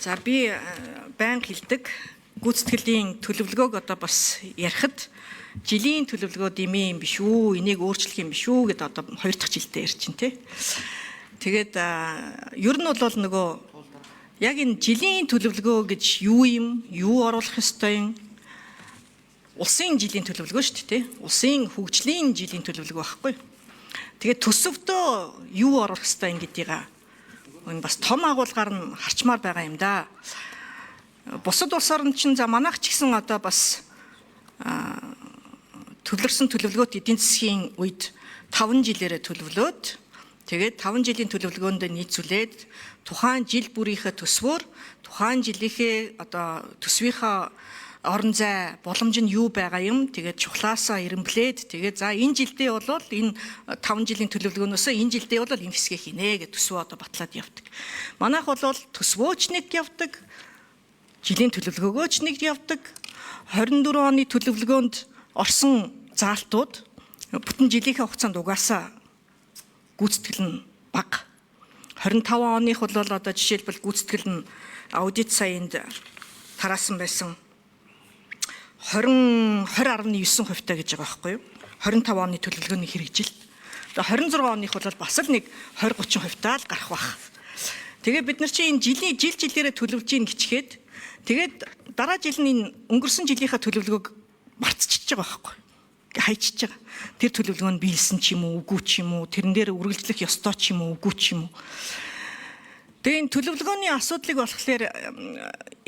За би байнга хэлдэг гүйцэтгэлийн төлөвлөгөөг одоо бас ярихад жилийн төлөвлөгөө дэмий юм биш үү, энийг өөрчлөх юм биш үү гэдээ одоо 2 дахь жилдээ ярьж байна тий. Тэгээд ер нь бол нөгөө яг энэ жилийн төлөвлөгөө гэж юу юм, юу оруулах ёстой юм? Улсын жилийн төлөвлөгөө шүү дээ тий. Улсын хөгжлийн жилийн төлөвлөгөө байхгүй. Тэгээд төсөвдөө юу оруулах ёстой юм гэдгийг энэ бас том агуулгаар нь харчмаар байгаа юм да. Бусад улс орнд чинь за манайх ч гэсэн одоо бас төвлөрсөн төлөвлөгөөт эдийн засгийн үед 5 жилээрээ төлөвлөөд тэгээд 5 жилийн төлөвлөгөөнд нийцүүлээд тухайн жил бүрийнхээ төсвөөр тухайн жилийнхээ одоо төсвийнхаа орон зай боломж нь юу байгаа юм тэгээд чухлаасаа ирэмблээд тэгээд за энэ жилдээ бол энэ 5 жилийн төлөвлөгөөнөөс энэ жилдээ бол энэ хэсгээ хийнэ гэж төсвөө одоо батлаад явдаг. Манайх бол төсвөөч нэг явдаг, жилийн төлөвлөгөөгөөч нэг явдаг. 24 оны төлөвлөгөөнд орсон заалтууд бүтэн жилийнхээ хугацаанд угаасаа гүйцэтгэл нь бага. 25 оных бол одоо жишээлбэл гүйцэтгэл нь аудит саянд тараасан байсан 20.9% гэж байгаа байхгүй юу? 25 оны төлөвлөгөөний хэрэгжил. Тэгээ 26 оных бол бас л нэг 20-30% таа л гарах бах. Тэгээ бид нар чинь энэ жилээрээ төлөвлөж ийн гिचгээд тэгээд дараа жил нь өнгөрсөн жилийнхаа төлөвлөгөөг мартчихж байгаа байхгүй юу? Хайчиж байгаа. Тэр төлөвлөгөө нь биелсэн ч юм уу, үгүй ч юм уу, тэрэн дээр үргэлжлэх ёстой ч юм уу, үгүй ч юм уу. Тэгээ энэ төлөвлөгөөний асуудлыг болохоор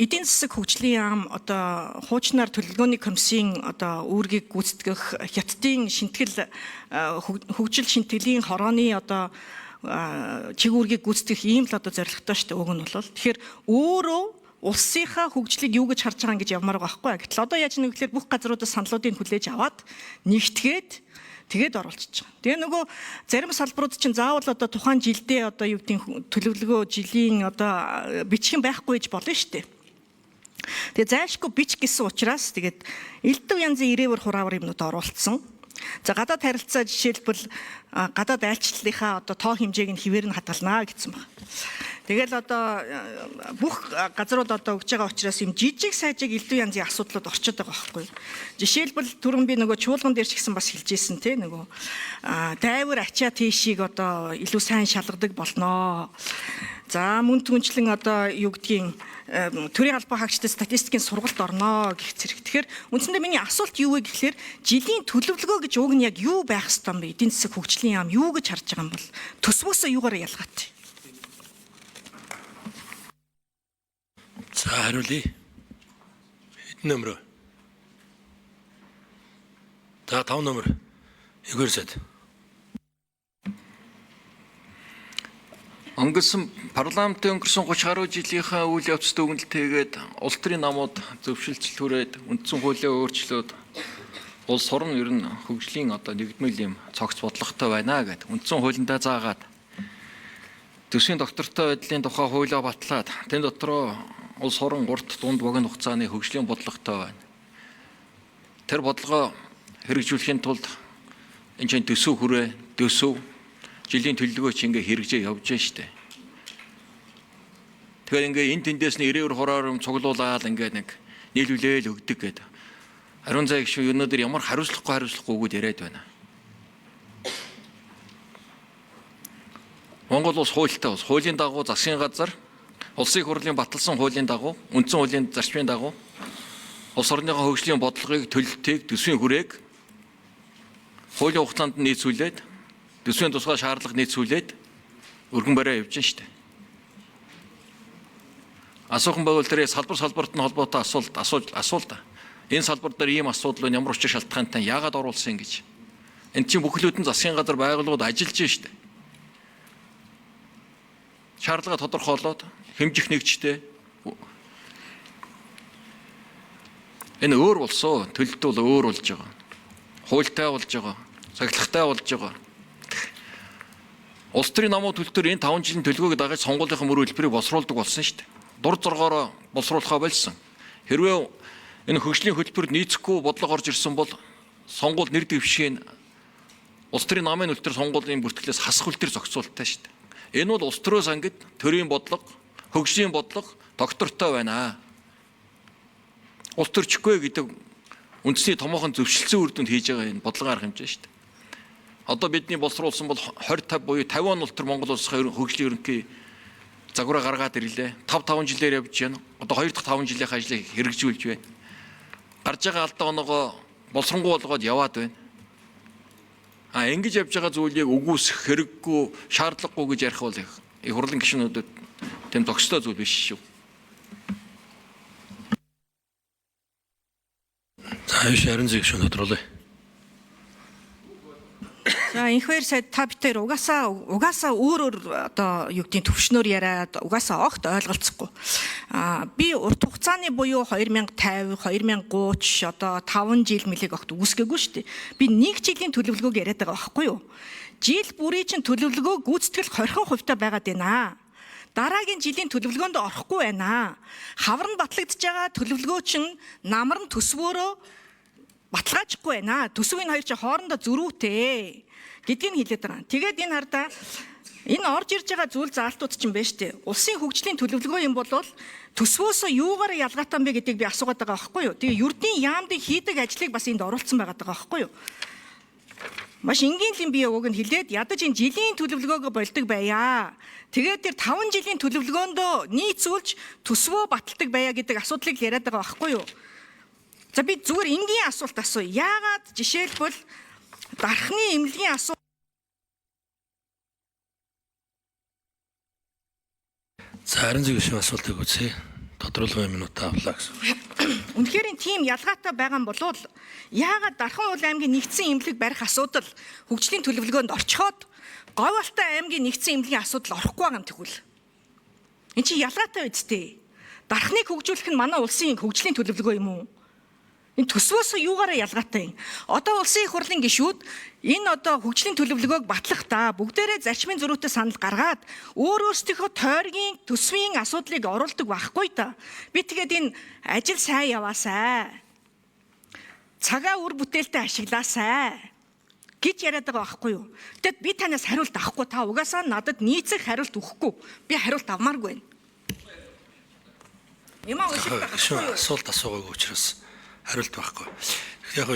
эдийн засаг хөгжлийн яам одоо хуучнаар төлөвлөгөөний комиссийн одоо үүргийг гүйцэтгэх хятадын шинтгэл хөгжил шинтгэлийн хорооны одоо чигүүргийг гүйцэтгэх ийм л одоо зорилготой шүү дээ уг нь бол. Тэгэхээр өөрөө улсынхаа хөгжлийг юу гэж харж байгаа гэж явмаар байгаа байхгүй. Гэтэл одоо яаж нэг гэхээр бүх газруудаас саналуудыг хүлээж аваад нэгтгээд тэгээд оруулчихж байгаа. Тэгээ нөгөө зарим салбарууд чинь заавал одоо тухайн жилдээ одоо юу гэдэг төлөвлөгөө жилийн одоо бичих юм байхгүй гэж болно шүү дээ. Тэгээ зайлшгүй бич гэсэн учраас тэгээд элдв янзын ирээвэр хураавар юмнууд оруулсан. За гадаад харилцаа жишээлбэл гадаад айлчлалынхаа одоо тоо хэмжээг нь хэвээр нь хадгалнаа гэсэн байна. Тэгэл одоо бүх газрууд одоо өгж байгаа учраас юм жижиг сайжиг элдв янзын асуудлууд орчод байгаа байхгүй. Жишээлбэл түрүүн би нөгөө чуулган дээр ч гэсэн бас хэлжсэн те нөгөө дайвар ачаа тийшийг одоо илүү сайн шалгадаг болноо. За мөн түнчлэн одоо юу гэдгийг төрийн албан хаагчдад статистикийн сургалт орноо гэх зэрэг. Тэгэхээр үндсэндээ миний асуулт юу вэ гэхээр жилийн төлөвлөгөө гэж уг нь яг юу байх ёстой юм бэ? Эдийн засаг хөгжлийн яам юу гэж харж байгаа юм бол төсвөөсөө юугаар ялгаатай? За хариулъя. Хэдэн номер? За 5 номер. Игорь Сайд. Өнгөрсөн парламентын өнгөрсөн 30 гаруй жилийнхаа үйл явцад дүгнэлтэйгээд улс төрийн намууд зөвшөлтөлтөрөөд үндсэн хуулиа өөрчлөөд улс орн ер нь хөгжлийн одоо нэгдмэл юм цогц бодлоготой байна гэд үндсэн хуулиндаа заагаад төсвийн доктортой байдлын тухай хуулиа батлаад тэн дотроо улс орн урт дунд богино хугацааны хөгжлийн бодлоготой байна. Тэр бодлогоо хэрэгжүүлэхийн тулд энэ чинь төсөв жилийн төлөвлөгөө чи ингээ хэрэгжээ явж байна шүү дээ. Тэгэхээр ингээ энэ тэндээс нь ирээвэр хураар цуглуулаад ингээ нэг нийлүүлээл өгдөг гэдэг. Ариун зай гişүү өнөөдөр ямар хариуцлагагүйгүүд яриад байна. Монгол улс хуультай улс. Хуулийн дагуу засгийн газар улсын хурлын баталсан хуулийн дагуу үндсэн хуулийн зарчмын дагуу улс орныхоо хөгжлийн бодлогыг төлөлтийг төсвийн хүрээг хуулийн хугацаанд нийцүүлээд төсвийн тусгай шаардлага нийцүүлээд өргөн бариа явж штэ. Асуухан байвал тэр салбарт нь холбоотой асуулт. Энэ салбар дээр ийм асуудал нь ямар учир шалтгаантай яагаад оруулсан гэж. Энд чинь бүхлүүдэн засгийн газар байгууллагууд ажиллаж штэ. Шаардлага тодорхойлоод хэмжих нэгжтэй. Энэ өөр болсоо төлөлт бол өөр болж байгаа. Хуультай болж байгаа. Цагтлагтай болж байгаа. Улс төрийн намууд төлөлтөөр энэ 5 жилийн төлөвлөгөөг дагаж сонгуулийнхаа мөр хэлбэрийг боловсруулдаг болсон шүү дээ. Дур зоргоороо боловсруулахаа болсон. Хэрвээ энэ хөгжлийн хөтөлбөрөд нийцэхгүй бодлого орж ирсэн бол сонгуул нэр дэвшийн улс төрийн намын үлдэр сонгуулийн бүртгэлээс хасах үлдэр зохицуулттай шүү дээ. Энэ бол улс төрөөс ангид төрийн бодлого, хөгжлийн бодлого, доктортой байна. Улс төрчихгүй гэдэг үндэсний томоохон зөвшөлтсөн үр дүнд хийж байгаа энэ бодлого арга хэмжээ шүү дээ. Одоо бидний боловсруулсан бол 20-50 буюу 50 он ултар Монгол улсын хөгжлийн ерөнхий загвараа гаргаад ирлээ. 5 жилээр явж байна. Одоо 2 дахь 5 жилийн ажлыг хэрэгжүүлж байна. Гарч байгаа алдаа оноогоо боловсронгуй болгоод яваад байна. Ингэж явж байгаа зүйлийг үгүйсэх хэрэггүй, шаардлагагүй гэж ярих бол их хурлын гишүүнүүдэд тэм тогтстой зүйл биш шүү. За харин зэг шүү тодруулъя. За энх хоёр сайд та битээр угаасаа өөр одоо юу гэдгийг төвшнөр яриад угаасаа огт ойлголцохгүй. Би урт хугацааны буюу 2050, 2030 одоо 5 жил мэлийг огт үүсгээгүй шүү дээ. Би 1 жилийн төлөвлөгөөг яриад байгаа байхгүй юу? Жил бүрийн чинь төлөвлөгөө гүйцэтгэл 20% байгаад байна. Дараагийн жилийн төлөвлөгөөнд орохгүй байна. Хавар нь батлагдж байгаа төлөвлөгөө чинь намар нь төсвөөрөө баталгаажихгүй байна. Төсвийн хоёр чинь хоорондоо зөрүүтэй гэдгийг хэлээд байгаа. Тэгээд энэ хардаа энэ орж ирж байгаа зүйл заалтууд чинь байна шүү дээ. Улсын хөгжлийн төлөвлөгөө юм бол төсвөөсөө юугаар ялгаатай юм бэ гэдгийг би асуугаад байгаа байхгүй юу? Тэгээ ердийн яамдын хийдэг ажлыг бас энд оруулсан байгаа байхгүй юу? Маш энгийн юм би уг нь хэлээд ядаж энэ жилийн төлөвлөгөөгөө болдог байя. Тэгээд тэр 5 жилийн төлөвлөгөөндөө нийцүүлж төсвөө баталдаг байя гэдэг асуудлыг яриад байгаа байхгүй юу? За би зүгээр энгийн асуулт асууя. Яагаад жишээлбэл дархны эмнэлгийн асуулт За харин зэг шүү асуултыг үзье. Тодруулгын минут авлаа гэсэн. Үнэхээр тийм ялгаатай байгаа юм бол яагаад Дархан уул аймгийн нэгдсэн эмнэлэг барих асуудал хөгжлийн төлөвлөгөөнд орчхоод Говьалтай аймгийн нэгдсэн эмнэлгийн асуудал орохгүй байгаа юм тэгвэл. Энд чинь ялгаатай үсттэй. Дархныг хөгжүүлэх нь манай улсын хөгжлийн төлөвлөгөө юм уу? Энэ төсвөөсөө юугаараа ялгаатай юм? Одоо улсын их хурлын гишүүд энэ одоо хөгжлийн төлөвлөгөөг батлахдаа бүгдээрээ зарчмын зөрүүтэй санал гаргаад өөрөөсдийнхөө тойргийн төсвийн асуудлыг оруулдаг байхгүй та. Би тэгээд энэ ажил сайн яваасай. Цагаа үр бүтээлтэй ашиглаасай гэж яриад байгаа байхгүй юу? Тэгэд би танаас хариулт авахгүй, та угаасаа надад нийцэх хариулт өгөхгүй. Би хариулт авмааргүй байна. Ямаа уушлах байхгүй юу? Асуулт асуугаагүй учраас хариулт байхгүй. Яг